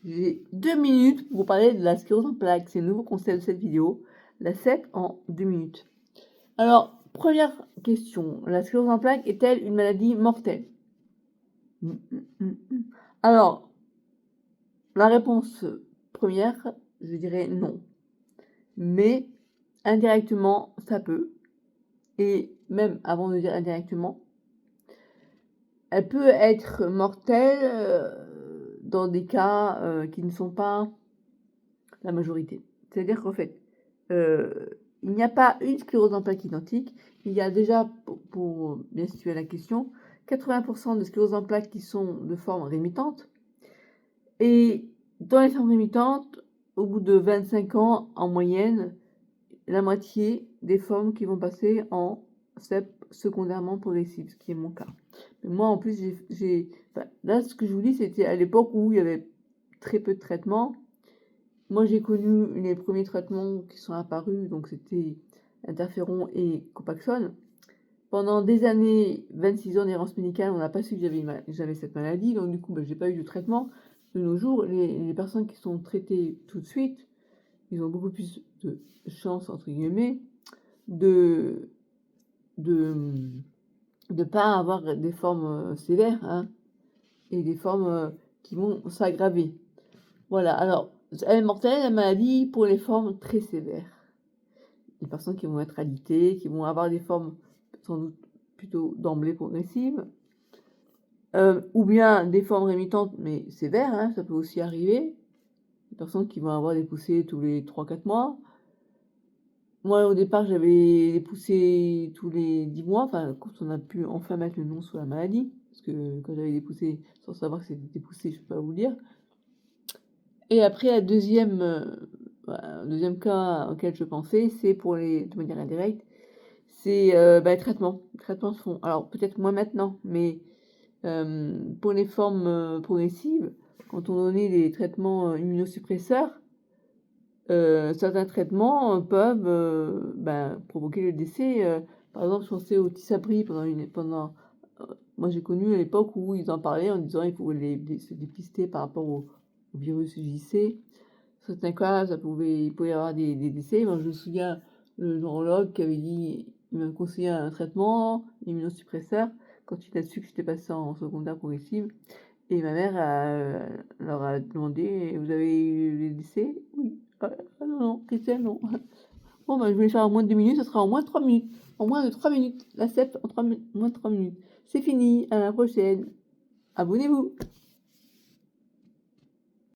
J'ai 2 minutes pour vous parler de la sclérose en plaques. C'est le nouveau concept de cette vidéo. La CEP en 2 minutes. Alors, première question. La sclérose en plaques est-elle une maladie mortelle? Alors, la réponse première, je dirais non. Mais indirectement, ça peut. Et même avant de dire indirectement, elle peut être mortelle dans des cas qui ne sont pas la majorité. C'est-à-dire qu'en fait, il n'y a pas une sclérose en plaques identique. Il y a déjà, pour bien situer la question, 80% de sclérose en plaques qui sont de forme rémitante. Et dans les formes rémittantes, au bout de 25 ans, en moyenne, la moitié des formes qui vont passer en CEP secondairement progressive, ce qui est mon cas. Mais moi, en plus, là, ce que je vous dis, c'était à l'époque où il y avait très peu de traitements. Moi, j'ai connu les premiers traitements qui sont apparus, donc c'était interféron et Copaxone. Pendant des années, 26 ans d'errance médicale, on n'a pas su que j'avais cette maladie, donc du coup, j'ai pas eu de traitement. De nos jours, les personnes qui sont traitées tout de suite, ils ont beaucoup plus de chance, entre guillemets, de pas avoir des formes sévères, hein, et des formes qui vont s'aggraver. Voilà, alors, elle est mortelle, la maladie, pour les formes très sévères. Les personnes qui vont être alitées, qui vont avoir des formes sans doute plutôt d'emblée progressives, ou bien des formes rémitantes mais sévères, hein, ça peut aussi arriver. Les personnes qui vont avoir des poussées tous les 3-4 mois. Moi, au départ, j'avais des poussées tous les 10 mois, enfin, quand on a pu enfin mettre le nom sur la maladie, parce que quand j'avais des poussées, sans savoir que c'était des poussées, je ne peux pas vous le dire. Et après, le deuxième cas auquel je pensais, c'est pour de manière indirecte, c'est les traitements. Les traitements se font, alors peut-être moins maintenant, mais pour les formes progressives, quand on donnait des traitements immunosuppresseurs, certains traitements peuvent provoquer le décès. Par exemple, je pensais au Tissabri moi j'ai connu à l'époque où ils en parlaient en disant qu'il faut se dépister par rapport au virus JC. Certains cas, il pouvait y avoir des décès. Moi, je me souviens, le neurologue qui avait dit, il m'a conseillé un traitement immunosuppresseur quand il a su que j'étais passée en secondaire progressive. Et ma mère leur a demandé, vous avez eu des décès? Oui. Ah non, Christelle, non. Bon, je vais le faire en moins de 2 minutes, ça sera en moins de 3 minutes. En moins de 3 minutes. La CEP en moins de 3 minutes. C'est fini, à la prochaine. Abonnez-vous.